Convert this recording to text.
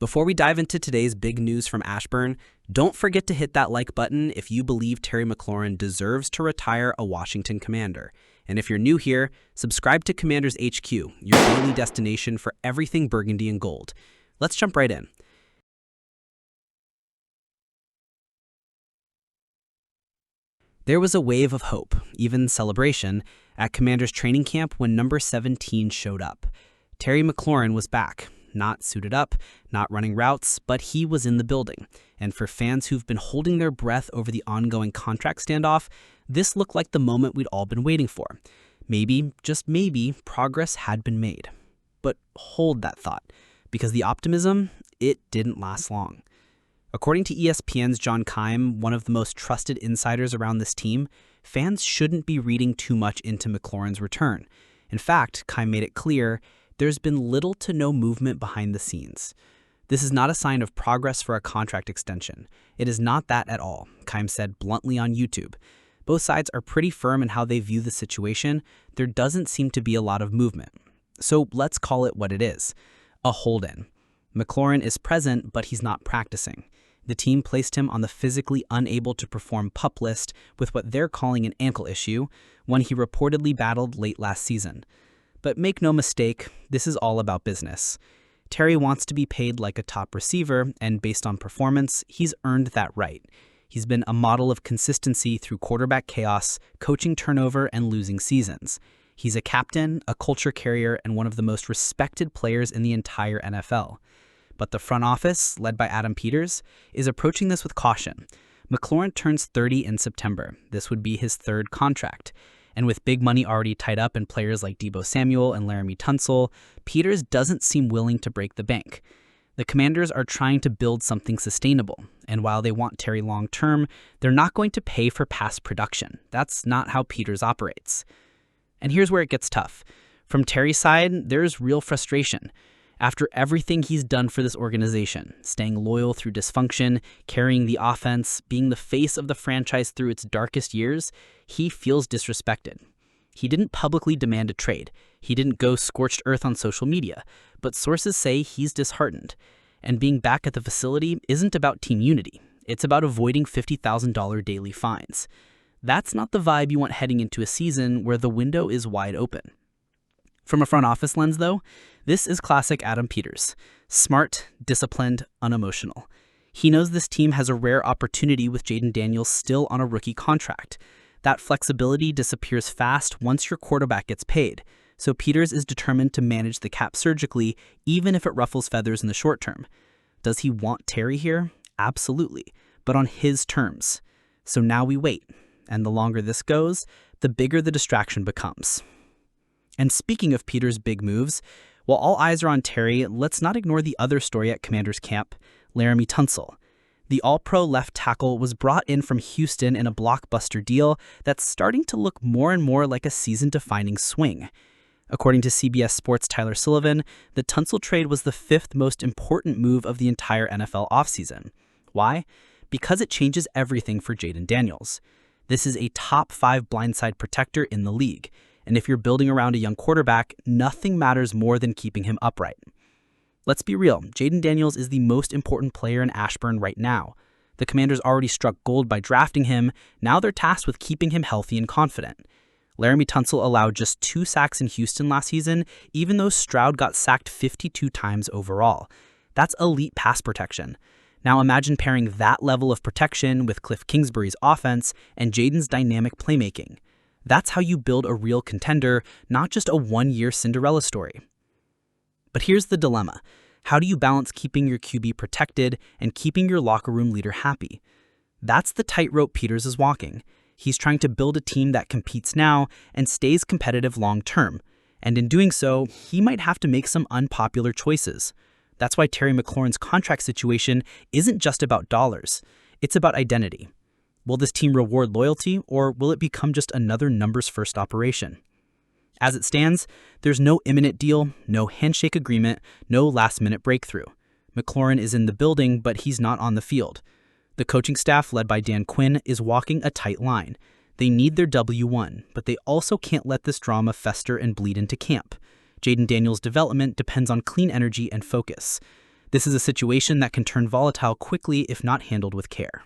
Before we dive into today's big news from Ashburn, don't forget to hit that like button if you believe Terry McLaurin deserves to retire a Washington Commander. And if you're new here, subscribe to Commanders HQ, your daily destination for everything burgundy and gold. Let's jump right in. There was a wave of hope, even celebration, at Commanders training camp when number 17 showed up. Terry McLaurin was back. Not suited up, not running routes, but he was in the building. And for fans who've been holding their breath over the ongoing contract standoff, this looked like the moment we'd all been waiting for. Maybe, just maybe, progress had been made. But hold that thought, because the optimism, it didn't last long. According to ESPN's John Keim, one of the most trusted insiders around this team, fans shouldn't be reading too much into McLaurin's return. In fact, Keim made it clear there's been little to no movement behind the scenes. This is not a sign of progress for a contract extension. It is not that at all, Keim said bluntly on YouTube. Both sides are pretty firm in how they view the situation. There doesn't seem to be a lot of movement. So let's call it what it is, a hold-in. McLaurin is present, but he's not practicing. The team placed him on the physically unable to perform PUP list with what they're calling an ankle issue, one he reportedly battled late last season. But make no mistake, this is all about business. Terry wants to be paid like a top receiver, and based on performance, he's earned that right. He's been a model of consistency through quarterback chaos, coaching turnover, and losing seasons. He's a captain, a culture carrier, and one of the most respected players in the entire NFL. But the front office, led by Adam Peters, is approaching this with caution. McLaurin turns 30 in September. This would be his third contract. And with big money already tied up in players like Deebo Samuel and Laremy Tunsil, Peters doesn't seem willing to break the bank. The Commanders are trying to build something sustainable, and while they want Terry long-term, they're not going to pay for past production. That's not how Peters operates. And here's where it gets tough. From Terry's side, there's real frustration. After everything he's done for this organization, staying loyal through dysfunction, carrying the offense, being the face of the franchise through its darkest years, he feels disrespected. He didn't publicly demand a trade. He didn't go scorched earth on social media, but sources say he's disheartened. And being back at the facility isn't about team unity. It's about avoiding $50,000 daily fines. That's not the vibe you want heading into a season where the window is wide open. From a front office lens, though, this is classic Adam Peters. Smart, disciplined, unemotional. He knows this team has a rare opportunity with Jayden Daniels still on a rookie contract. That flexibility disappears fast once your quarterback gets paid, so Peters is determined to manage the cap surgically, even if it ruffles feathers in the short term. Does he want Terry here? Absolutely, but on his terms. So now we wait, and the longer this goes, the bigger the distraction becomes. And speaking of Peters' big moves, while all eyes are on Terry, let's not ignore the other story at Commanders camp, Laremy Tunsil. The All-Pro left tackle was brought in from Houston in a blockbuster deal that's starting to look more and more like a season-defining swing. According to CBS Sports' Tyler Sullivan, the Tunsil trade was the fifth most important move of the entire NFL offseason. Why? Because it changes everything for Jayden Daniels. This is a top 5 blindside protector in the league. And if you're building around a young quarterback, nothing matters more than keeping him upright. Let's be real, Jayden Daniels is the most important player in Ashburn right now. The Commanders already struck gold by drafting him, now they're tasked with keeping him healthy and confident. Laremy Tunsil allowed just 2 sacks in Houston last season, even though Stroud got sacked 52 times overall. That's elite pass protection. Now imagine pairing that level of protection with Cliff Kingsbury's offense and Jayden's dynamic playmaking. That's how you build a real contender, not just a one-year Cinderella story. But here's the dilemma. How do you balance keeping your QB protected and keeping your locker room leader happy? That's the tightrope Peters is walking. He's trying to build a team that competes now and stays competitive long-term. And in doing so, he might have to make some unpopular choices. That's why Terry McLaurin's contract situation isn't just about dollars. It's about identity. Will this team reward loyalty, or will it become just another numbers-first operation? As it stands, there's no imminent deal, no handshake agreement, no last-minute breakthrough. McLaurin is in the building, but he's not on the field. The coaching staff, led by Dan Quinn, is walking a tight line. They need their W1, but they also can't let this drama fester and bleed into camp. Jayden Daniels' development depends on clean energy and focus. This is a situation that can turn volatile quickly if not handled with care.